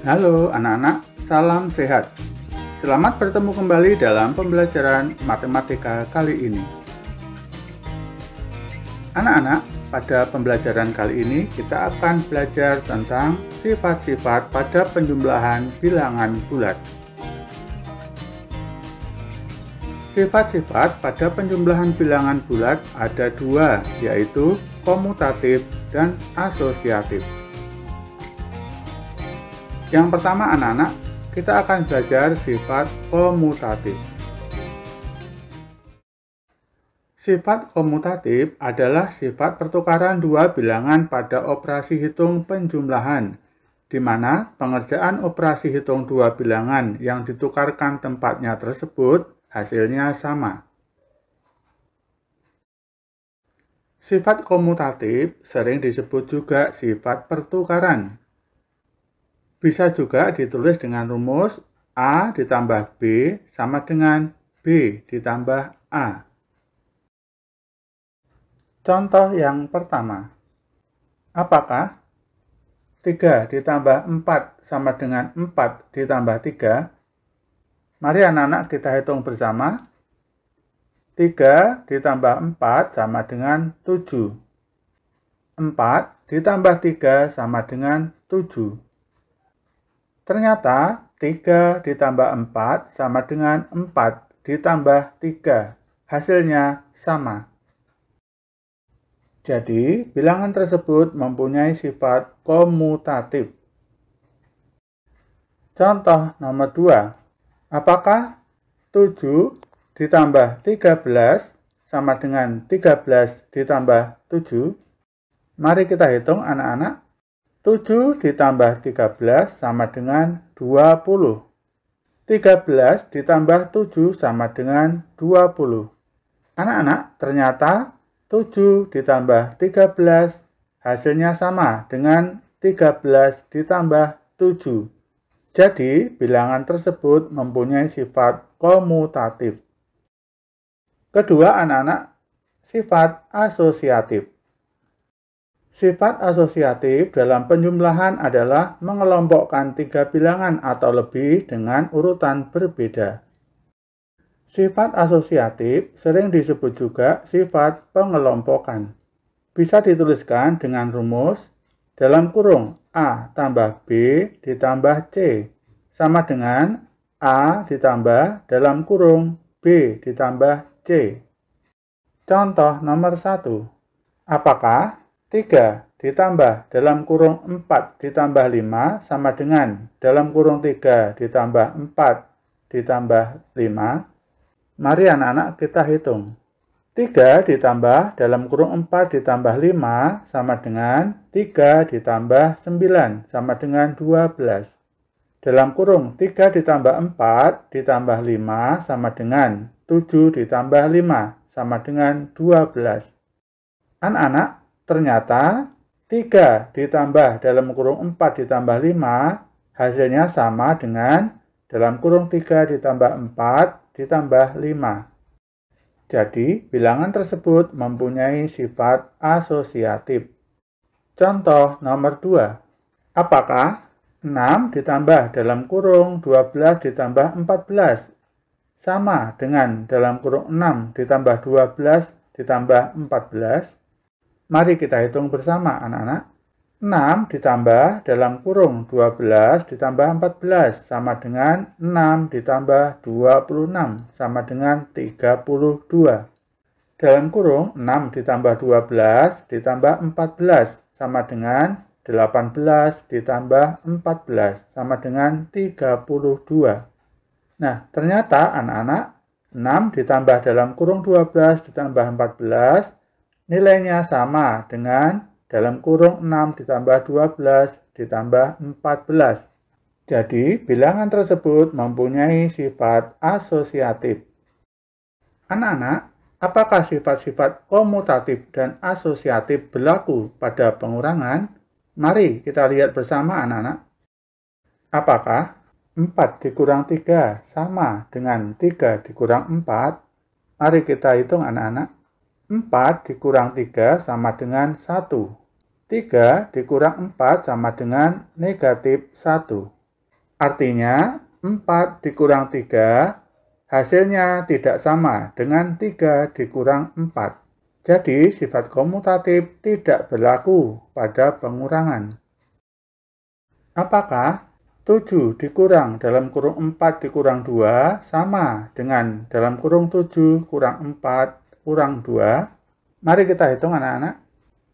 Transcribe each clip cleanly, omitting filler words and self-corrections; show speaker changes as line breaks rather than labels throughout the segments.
Halo anak-anak, salam sehat. Selamat bertemu kembali dalam pembelajaran matematika kali ini. Anak-anak, pada pembelajaran kali ini kita akan belajar tentang sifat-sifat pada penjumlahan bilangan bulat. Sifat-sifat pada penjumlahan bilangan bulat ada dua, yaitu komutatif dan asosiatif. Yang pertama anak-anak, kita akan belajar sifat komutatif. Sifat komutatif adalah sifat pertukaran dua bilangan pada operasi hitung penjumlahan, di mana pengerjaan operasi hitung dua bilangan yang ditukarkan tempatnya tersebut hasilnya sama. Sifat komutatif sering disebut juga sifat pertukaran. Bisa juga ditulis dengan rumus A ditambah B sama dengan B ditambah A. Contoh yang pertama, apakah 3 ditambah 4 sama dengan 4 ditambah 3? Mari anak-anak kita hitung bersama. 3 ditambah 4 sama dengan 7. 4 ditambah 3 sama dengan 7. Ternyata 3 ditambah 4 sama dengan 4 ditambah 3. Hasilnya sama. Jadi, bilangan tersebut mempunyai sifat komutatif. Contoh nomor 2. Apakah 7 ditambah 13 sama dengan 13 ditambah 7? Mari kita hitung anak-anak. 7 ditambah 13 sama dengan 20. 13 ditambah 7 sama dengan 20. Anak-anak, ternyata 7 ditambah 13 hasilnya sama dengan 13 ditambah 7. Jadi, bilangan tersebut mempunyai sifat komutatif. Kedua, anak-anak, sifat asosiatif. Sifat asosiatif dalam penjumlahan adalah mengelompokkan tiga bilangan atau lebih dengan urutan berbeda. Sifat asosiatif sering disebut juga sifat pengelompokan. Bisa dituliskan dengan rumus dalam kurung A tambah B ditambah C sama dengan A ditambah dalam kurung B ditambah C. Contoh nomor 1. Apakah 3 ditambah dalam kurung 4 ditambah 5 sama dengan dalam kurung 3 ditambah 4 ditambah 5? Mari anak-anak kita hitung. 3 ditambah dalam kurung 4 ditambah 5 sama dengan 3 ditambah 9 sama dengan 12. Dalam kurung 3 ditambah 4 ditambah 5 sama dengan 7 ditambah 5 sama dengan 12. Anak-anak, ternyata 3 ditambah dalam kurung 4 ditambah 5 hasilnya sama dengan dalam kurung 3 ditambah 4 ditambah 5. Jadi, bilangan tersebut mempunyai sifat asosiatif. Contoh nomor 2. Apakah 6 ditambah dalam kurung 12 ditambah 14 sama dengan dalam kurung 6 ditambah 12 ditambah 14? Mari kita hitung bersama anak-anak. 6 ditambah dalam kurung 12 ditambah 14 sama dengan 6 ditambah 26 sama dengan 32. Dalam kurung 6 ditambah 12 ditambah 14 sama dengan 18 ditambah 14 sama dengan 32. Nah, ternyata anak-anak 6 ditambah dalam kurung 12 ditambah 14 nilainya sama dengan dalam kurung 6 ditambah 12 ditambah 14. Jadi, bilangan tersebut mempunyai sifat asosiatif. Anak-anak, apakah sifat-sifat komutatif dan asosiatif berlaku pada pengurangan? Mari kita lihat bersama anak-anak. Apakah 4 dikurang 3 sama dengan 3 dikurang 4? Mari kita hitung anak-anak. 4 dikurang 3 sama dengan 1. 3 dikurang 4 sama dengan negatif 1. Artinya, 4 dikurang 3, hasilnya tidak sama dengan 3 dikurang 4. Jadi, sifat komutatif tidak berlaku pada pengurangan. Apakah 7 dikurang dalam kurung 4 dikurang 2 sama dengan dalam kurung 7 kurang 4 kurang 2? Mari kita hitung anak-anak.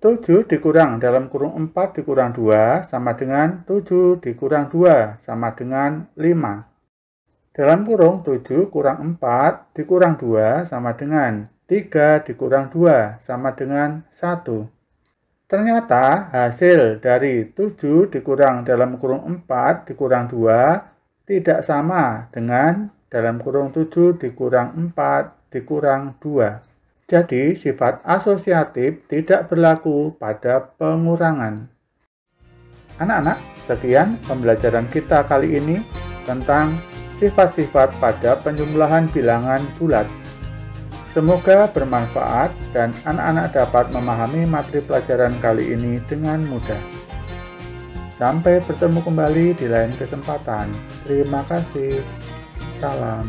7 dikurang dalam kurung 4 dikurang 2 sama dengan 7 dikurang 2 sama dengan 5. Dalam kurung 7 kurang 4 dikurang 2 sama dengan 3 dikurang 2 sama dengan 1. Ternyata hasil dari 7 dikurang dalam kurung 4 dikurang 2 tidak sama dengan dalam kurung 7 dikurang 4 dikurang 2. Jadi, sifat asosiatif tidak berlaku pada pengurangan. Anak-anak, sekian pembelajaran kita kali ini tentang sifat-sifat pada penjumlahan bilangan bulat. Semoga bermanfaat dan anak-anak dapat memahami materi pelajaran kali ini dengan mudah. Sampai bertemu kembali di lain kesempatan. Terima kasih. Salam.